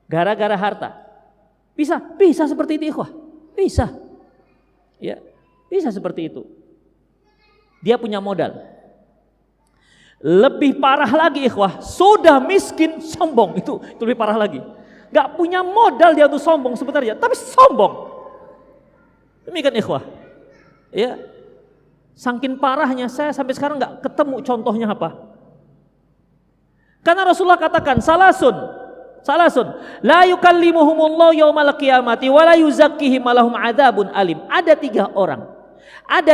gara-gara harta. Bisa seperti itu ikhwah. Bisa. Ya, bisa seperti itu. Dia punya modal. Lebih parah lagi ikhwah, sudah miskin sombong, itu lebih parah lagi. Gak punya modal dia untuk sombong sebenarnya, tapi sombong. Demikian ikhwah. Ya. Saking parahnya saya sampai sekarang gak ketemu contohnya apa. Karena Rasulullah katakan salasun la yukallimuhumullahu yaumal qiyamati wa la yuzakkihim lahum adzabun alim. Ada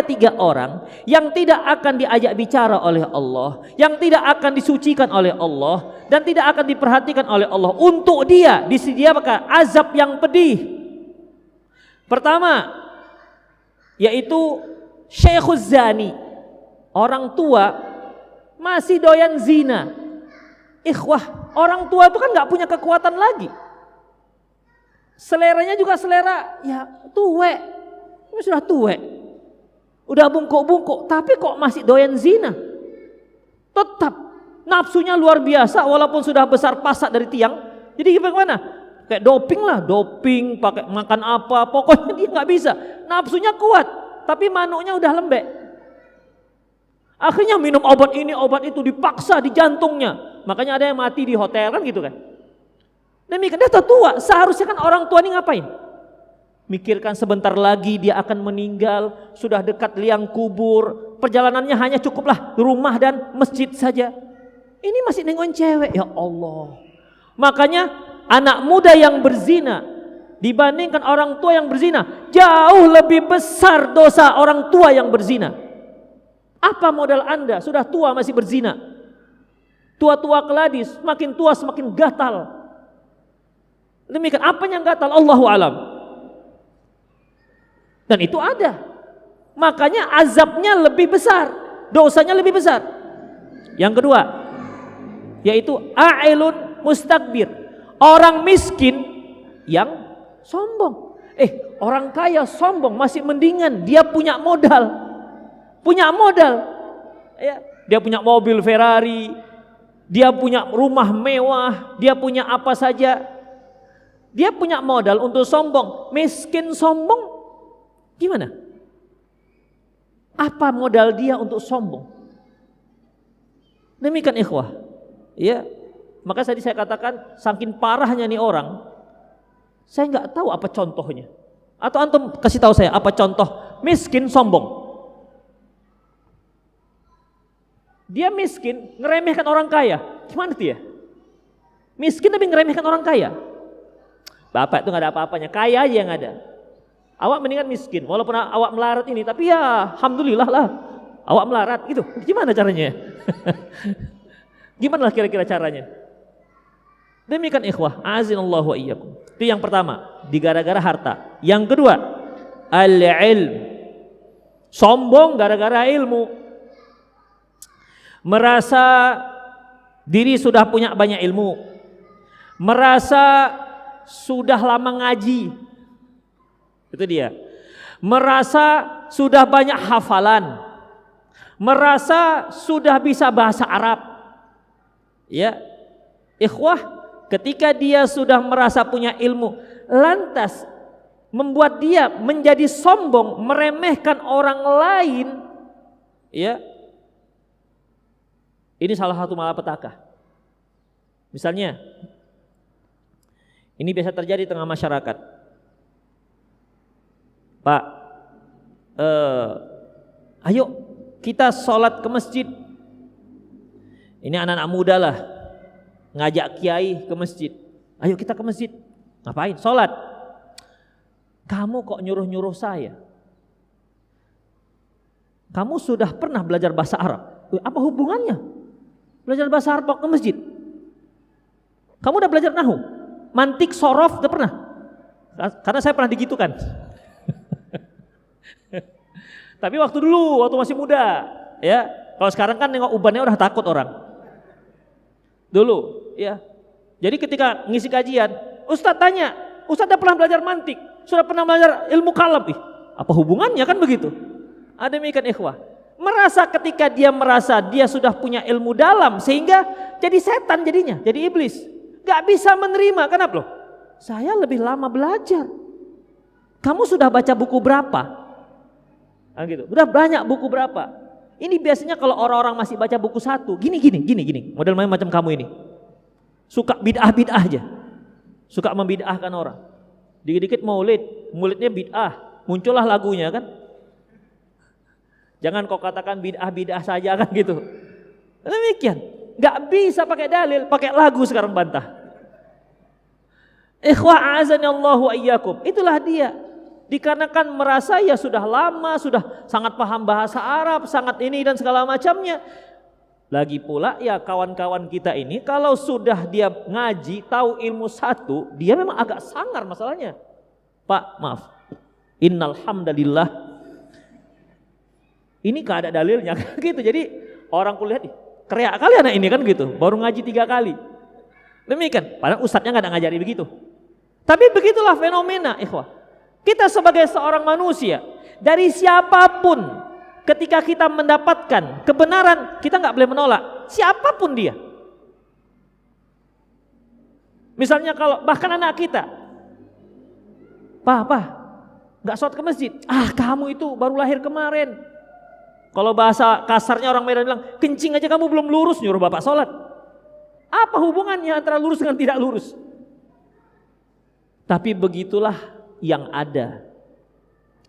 tiga orang yang tidak akan diajak bicara oleh Allah, yang tidak akan disucikan oleh Allah, dan tidak akan diperhatikan oleh Allah. Untuk dia disediakan azab yang pedih. Pertama, yaitu Syekhuz Zani, orang tua masih doyan zina. Ikhwah, orang tua itu kan gak punya kekuatan lagi. Seleranya juga selera ya tuwek. Ini sudah tuwek, udah bungkuk-bungkuk, tapi kok masih doyan zina. Tetap nafsunya luar biasa walaupun sudah besar pasak dari tiang. Jadi gimana? Kayak doping, pakai makan apa, pokoknya dia nggak bisa. Nafsunya kuat, tapi manuknya udah lembek. Akhirnya minum obat ini, obat itu, dipaksa di jantungnya. Makanya ada yang mati di hotel kan gitu kan. Demikian dia tua, seharusnya kan orang tua ini ngapain? Mikirkan sebentar lagi dia akan meninggal, sudah dekat liang kubur, perjalanannya hanya cukuplah rumah dan masjid saja. Ini masih nengokin cewek, ya Allah. Makanya anak muda yang berzina dibandingkan orang tua yang berzina, jauh lebih besar dosa orang tua yang berzina. Apa modal Anda sudah tua masih berzina? Tua-tua keladi, semakin tua semakin gatal. Demikian, apa yang gatal? Allahu alam. Dan itu ada. Makanya azabnya lebih besar, dosanya lebih besar. Yang kedua, yaitu a'ilun mustakbir, orang miskin yang sombong. Orang kaya sombong masih mendingan, dia punya modal. Ya, dia punya mobil Ferrari, dia punya rumah mewah, dia punya apa saja. Dia punya modal untuk sombong. Miskin sombong gimana? Apa modal dia untuk sombong? Demikian ikhwah. Ya, maka tadi saya katakan saking parahnya nih orang, saya nggak tahu apa contohnya. Atau antum kasih tahu saya apa contoh miskin sombong? Dia miskin ngeremehkan orang kaya, gimana tuh ya? Miskin tapi ngeremehkan orang kaya. Bapak itu nggak ada apa-apanya, kaya aja yang ada. Awak mendingan miskin, walaupun awak melarat ini, tapi ya alhamdulillah lah, awak melarat gitu. Gimana caranya? Gimana lah kira-kira caranya? Demikian ikhwah, azinallahu wa iyyakum. Itu yang pertama, digara-gara harta. Yang kedua, al-ilm. Sombong gara-gara ilmu. Merasa diri sudah punya banyak ilmu. Merasa sudah lama ngaji. Itu dia. Merasa sudah banyak hafalan. Merasa sudah bisa bahasa Arab. Ya. Ikhwah, ketika dia sudah merasa punya ilmu, lantas membuat dia menjadi sombong, meremehkan orang lain, ya. Ini salah satu malapetaka. Misalnya, ini biasa terjadi di tengah masyarakat. Pak, ayo kita sholat ke masjid. Ini anak-anak muda lah, ngajak kiai ke masjid. Ayo kita ke masjid. Ngapain? Sholat. Kamu kok nyuruh-nyuruh saya? Kamu sudah pernah belajar bahasa Arab? Apa hubungannya belajar bahasa Arab ke masjid? Kamu udah belajar nahu, mantik, sorof, udah pernah? Karena saya pernah digitukan. Tapi waktu dulu, waktu masih muda, ya. Kalau sekarang kan nengok ubannya udah takut orang. Dulu, ya. Jadi ketika ngisi kajian, Ustadz tanya, Ustadz udah pernah belajar mantik, sudah pernah belajar ilmu kalam, apa hubungannya kan begitu? Ada demikian ikhwah. Merasa ketika dia merasa dia sudah punya ilmu dalam sehingga jadi setan jadinya, jadi iblis. Gak bisa menerima, kenapa loh? saya lebih lama belajar. Kamu sudah baca buku berapa? Nah, gitu. Udah banyak buku berapa? Ini biasanya kalau orang-orang masih baca buku satu, gini. Model main macam kamu ini. Suka bid'ah aja. Suka membid'ahkan orang. Dikit-dikit maulidnya bid'ah. Muncullah lagunya kan. Jangan kau katakan bid'ah saja kan gitu. Demikian. Gak bisa pakai dalil, pakai lagu sekarang bantah. Ikhwah azani Allah wa iyyakum. Itulah dia. Dikarenakan merasa ya sudah lama, sudah sangat paham bahasa Arab, sangat ini dan segala macamnya. Lagi pula ya kawan-kawan kita ini kalau sudah dia ngaji, tahu ilmu satu, dia memang agak sangar masalahnya. Pak, maaf. Innal hamdalillah. Ini gak ada dalilnya gitu. Jadi orang kuliah keriak kali anak ini kan gitu, baru ngaji 3 kali. Demikian, padahal ustadznya gak ada ngajari begitu. Tapi begitulah fenomena, ikhwah. Kita sebagai seorang manusia, dari siapapun, ketika kita mendapatkan kebenaran, kita nggak boleh menolak, siapapun dia. Misalnya kalau bahkan anak kita, Pak, nggak sholat ke masjid, kamu itu baru lahir kemarin. Kalau bahasa kasarnya orang Medan bilang, kencing aja kamu belum lurus, nyuruh bapak sholat. Apa hubungannya antara lurus dengan tidak lurus? Tapi begitulah yang ada.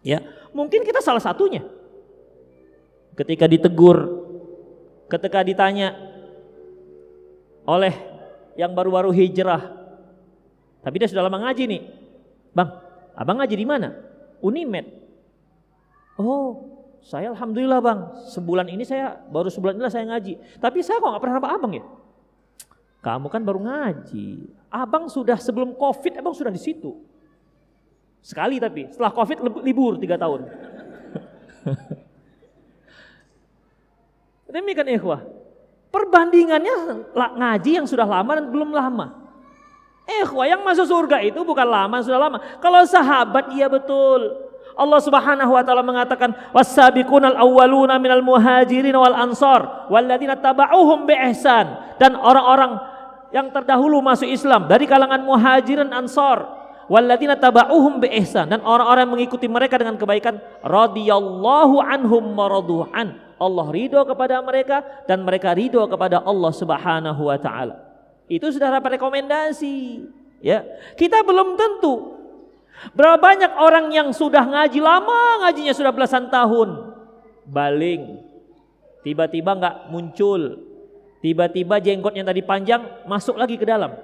Ya, mungkin kita salah satunya. Ketika ditegur, ketika ditanya oleh yang baru-baru hijrah, tapi dia sudah lama ngaji nih. Bang, abang ngaji di mana? Unimed. Oh, saya alhamdulillah bang, baru sebulan ini saya ngaji. Tapi saya kok nggak pernah nampak abang ya? Kamu kan baru ngaji. Abang sudah sebelum COVID, abang sudah di situ. Sekali tapi setelah COVID libur 3 tahun. Demikian ikhwah. Perbandingannya ngaji yang sudah lama dan belum lama. Ikhwah, yang masuk surga itu bukan lama, sudah lama. Kalau sahabat iya betul. Allah Subhanahu wa taala mengatakan was-sabiqunal awwaluna minal muhajirin wal ansar walladzina tabauhum bi ihsan, dan orang-orang yang terdahulu masuk Islam dari kalangan muhajirin ansar walladzina tabauhum bi ihsan, dan orang-orang yang mengikuti mereka dengan kebaikan, radhiyallahu anhum maradu'an. Allah ridho kepada mereka dan mereka ridho kepada Allah Subhanahu wa taala. Itu sudah dapat rekomendasi, ya. Kita belum tentu. Berapa banyak orang yang sudah ngaji lama, ngajinya sudah belasan tahun, baling, tiba-tiba enggak muncul, tiba-tiba jenggotnya tadi panjang masuk lagi ke dalam,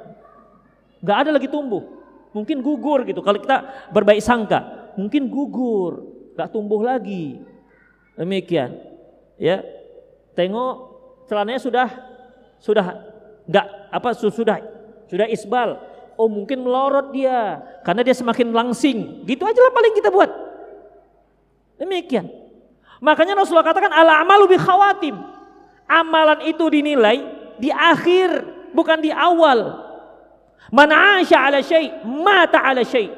enggak ada lagi tumbuh. Mungkin gugur gitu. Kalau kita berbaik sangka, mungkin gugur, enggak tumbuh lagi. Demikian. Ya. Tengok celananya sudah isbal. Oh, mungkin melorot dia karena dia semakin langsing. Gitu aja lah paling kita buat. Demikian. Makanya Rasulullah katakan al-amalu bi khawatim. Amalan itu dinilai di akhir, bukan di awal. Man 'asha 'ala syai' mata 'ala syai'.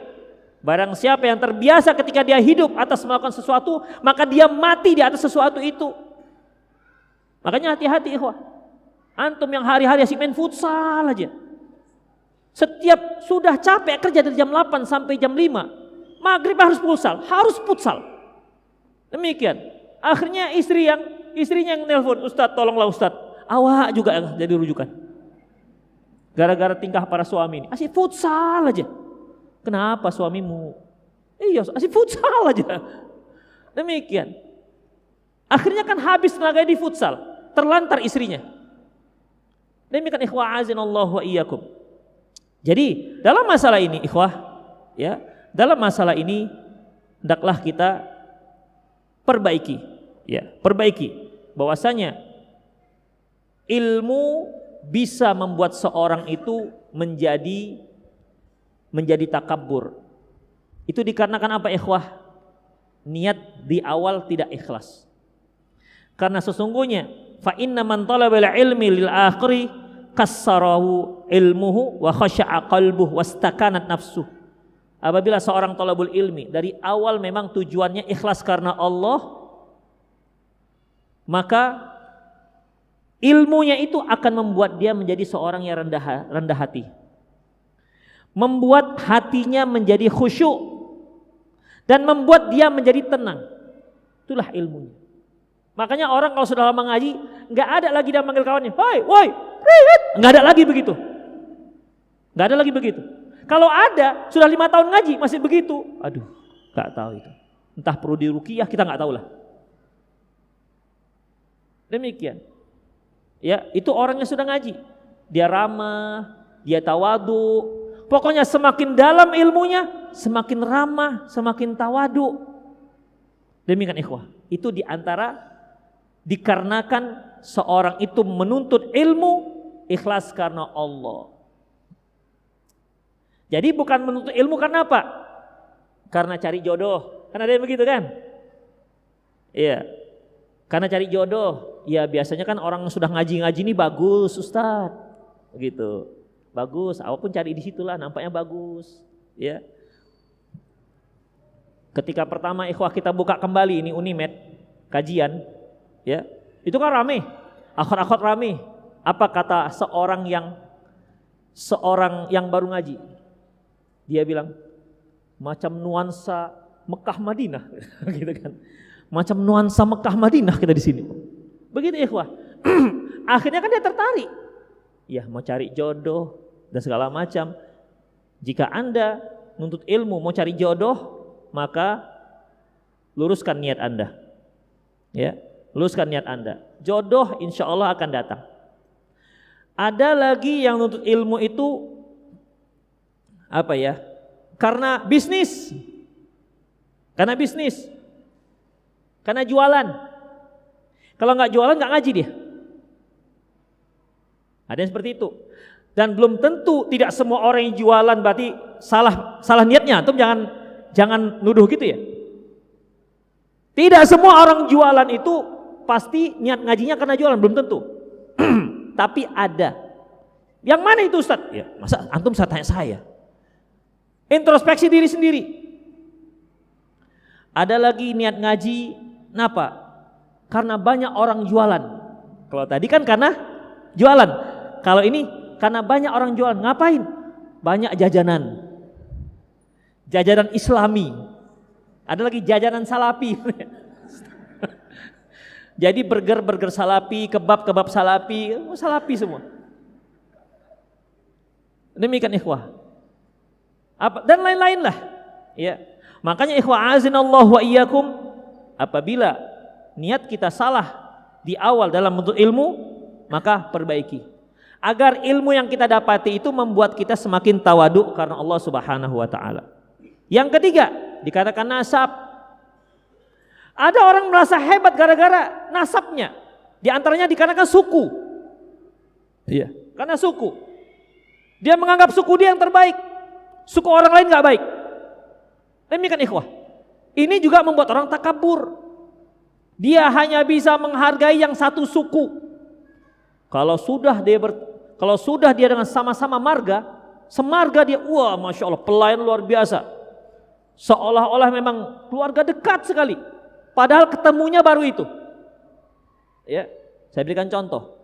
Barang siapa yang terbiasa ketika dia hidup atas melakukan sesuatu, maka dia mati di atas sesuatu itu. Makanya hati-hati ikhwah. Antum yang hari-hari asik main futsal aja. Setiap sudah capek kerja dari jam 8 sampai jam 5, maghrib harus futsal. Demikian. Akhirnya istrinya yang nelpon, Ustadz tolonglah Ustadz. Awak juga jadi rujukan. Gara-gara tingkah para suami ini, asik futsal aja. Kenapa suamimu? Iya, asik futsal aja. Demikian. Akhirnya kan habis tenaga di futsal, terlantar istrinya. Demikian ikhwah azinallahu wa iyyakum. Jadi dalam masalah ini ikhwah, ya, dalam masalah ini hendaklah kita perbaiki, ya, bahwasanya ilmu bisa membuat seorang itu menjadi takabur. Itu dikarenakan apa ikhwah? Niat di awal tidak ikhlas. Karena sesungguhnya fa inna man talabal ilmi lil akhiri kassarahu ilmuhu wa khasha'a qalbuhu wastakanat nafsuh. Apabila seorang talabul ilmi dari awal memang tujuannya ikhlas karena Allah, maka ilmunya itu akan membuat dia menjadi seorang yang rendah hati. membuat hatinya menjadi khusyuk dan membuat dia menjadi tenang. Itulah ilmunya. Makanya orang kalau sudah lama ngaji, nggak ada lagi dia manggil kawannya, "Hoi, woi, nggak ada lagi begitu. Nggak ada lagi begitu. Kalau ada, sudah 5 tahun ngaji masih begitu. Aduh, nggak tahu itu. Entah perlu diruqyah, kita nggak tahu lah. Demikian. Ya, itu orangnya sudah ngaji. Dia ramah, dia tawadu. Pokoknya semakin dalam ilmunya, semakin ramah, semakin tawadu. Demikian ikhwah. Itu diantara dikarenakan seorang itu menuntut ilmu ikhlas karena Allah. Jadi bukan menuntut ilmu karena apa? Karena cari jodoh. Kan ada yang begitu kan? Iya. Karena cari jodoh. Ya biasanya kan orang sudah ngaji-ngaji ini bagus Ustaz. Begitu. Bagus, apapun cari di situlah nampaknya bagus. Ya. Ketika pertama ikhwah kita buka kembali ini Unimed kajian, ya. Itu kan rame. Akhwat-akhwat rame. Apa kata seorang yang baru ngaji? Dia bilang macam nuansa Mekah Madinah gitu kan. Macam nuansa Mekah Madinah kita di sini. Begitu ikhwah. Akhirnya kan dia tertarik. Ya, mau cari jodoh dan segala macam. Jika Anda nuntut ilmu mau cari jodoh, maka luruskan niat Anda. Ya, luruskan niat Anda. Jodoh insya Allah akan datang. Ada lagi yang nuntut ilmu itu apa ya? Karena bisnis. Karena bisnis. Karena jualan. Kalau nggak jualan nggak ngaji dia. Ada yang seperti itu. Dan belum tentu tidak semua orang yang jualan berarti salah niatnya. Antum jangan nuduh gitu ya. Tidak semua orang jualan itu pasti niat ngajinya karena jualan, belum tentu. Tapi ada. Yang mana itu Ustaz? Ya, masa antum saya tanya saya. Introspeksi diri sendiri. Ada lagi niat ngaji, kenapa? Karena banyak orang jualan. Kalau tadi kan karena jualan. Kalau ini karena banyak orang jualan. Ngapain? Banyak jajanan. Jajanan Islami. Ada lagi jajanan salapi. Jadi burger salapi, kebab salapi, salapi semua. Demikian ikhwah. Dan lain-lain lah. Ya. Makanya ikhwah azinallahu wa iyyakum, apabila niat kita salah di awal dalam menuntut ilmu, maka perbaiki. Agar ilmu yang kita dapati itu membuat kita semakin tawadu karena Allah Subhanahu wa taala. Yang ketiga, dikatakan nasab. Ada orang merasa hebat gara-gara nasabnya. Di antaranya dikarenakan suku. Iya, karena suku. Dia menganggap suku dia yang terbaik. Suku orang lain enggak baik. Demikian ikhwah. Ini juga membuat orang takabur. Dia hanya bisa menghargai yang satu suku. Kalau sudah dia dengan sama-sama marga, semarga dia, wah masya Allah pelayan luar biasa. Seolah-olah memang keluarga dekat sekali. Padahal ketemunya baru itu. Ya, saya berikan contoh.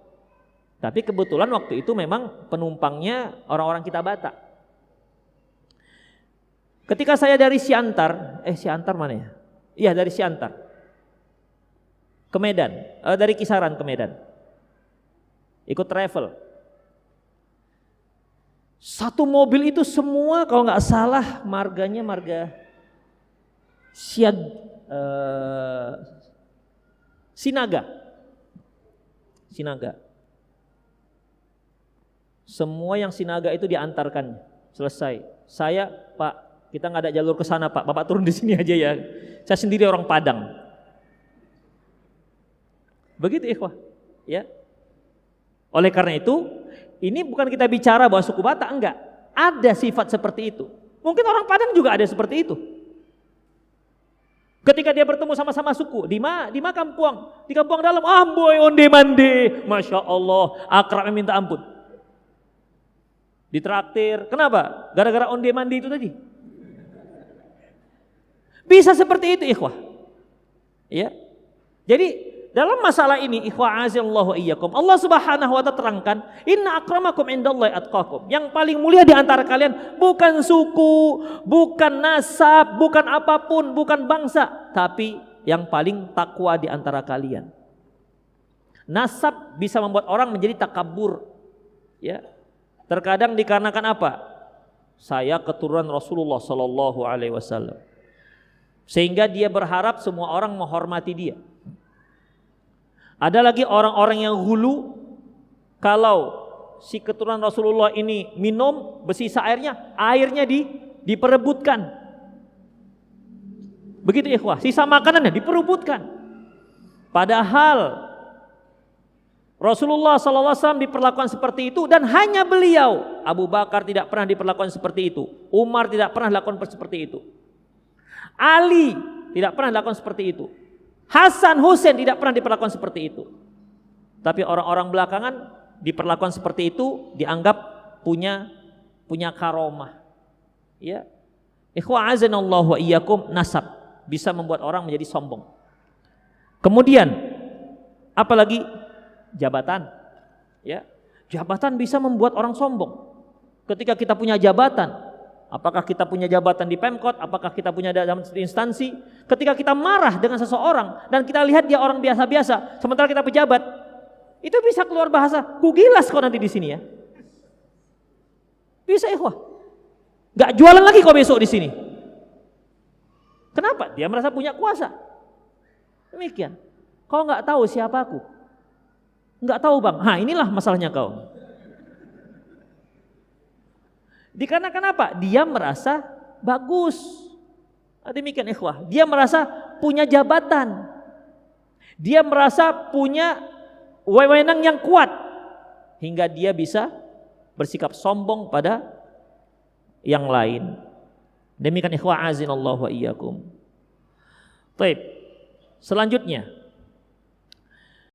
Tapi kebetulan waktu itu memang penumpangnya orang-orang kita Batak. Ketika saya dari Siantar mana ya? Iya dari Siantar ke Medan, dari Kisaran ke Medan. Ikut travel. Satu mobil itu semua kalau nggak salah marganya marga Sinaga. Semua yang Sinaga itu diantarkan. Selesai. Saya, Pak, kita nggak ada jalur ke sana, Pak. Bapak turun di sini aja ya. Saya sendiri orang Padang. Begitu ikhwah. Ya. Oleh karena itu, ini bukan kita bicara bahwa suku Batak, enggak. Ada sifat seperti itu. Mungkin orang Padang juga ada seperti itu. Ketika dia bertemu sama-sama suku, di Kampuang dalam, boy onde mande, masya Allah, akrabnya minta ampun. Ditraktir, kenapa? Gara-gara onde mande itu tadi. Bisa seperti itu ikhwah. Ya. Jadi dalam masalah ini ikhwa azallahu iyyakum, Allah Subhanahu wa taala terangkan, inna akramakum indallahi atqakum. Yang paling mulia di antara kalian bukan suku, bukan nasab, bukan apapun, bukan bangsa, tapi yang paling takwa di antara kalian. Nasab bisa membuat orang menjadi takabur. Ya. Terkadang dikarenakan apa? Saya keturunan Rasulullah sallallahu alaihi wasallam. Sehingga dia berharap semua orang menghormati dia. Ada lagi orang-orang yang hulu, kalau si keturunan Rasulullah ini minum bersisa airnya diperebutkan. Begitu ikhwah, sisa makanannya diperebutkan. Padahal Rasulullah SAW diperlakukan seperti itu dan hanya beliau. Abu Bakar tidak pernah diperlakukan seperti itu. Umar tidak pernah dilakukan seperti itu. Ali tidak pernah dilakukan seperti itu. Hasan Hussein tidak pernah diperlakukan seperti itu. Tapi orang-orang belakangan diperlakukan seperti itu, dianggap punya karomah. Ya. Ikhwa azanallahu wa iyyakum, nasab bisa membuat orang menjadi sombong. Kemudian apalagi jabatan. Ya. Jabatan bisa membuat orang sombong. Ketika kita punya jabatan, apakah kita punya jabatan di Pemkot, apakah kita punya jabatan di instansi, ketika kita marah dengan seseorang dan kita lihat dia orang biasa-biasa, sementara kita pejabat, itu bisa keluar bahasa, kugilas kau nanti di sini ya. Bisa ikhwah. Gak jualan lagi kau besok di sini. Kenapa? Dia merasa punya kuasa. Demikian. Kau gak tahu siapa aku. Gak tahu bang. Inilah masalahnya kau. Dikarenakan apa? Dia merasa bagus. Demikian ikhwah. Dia merasa punya jabatan. Dia merasa punya wewenang yang kuat. Hingga dia bisa bersikap sombong pada yang lain. Demikian ikhwah azinallahu wa iyyakum. Baik. Selanjutnya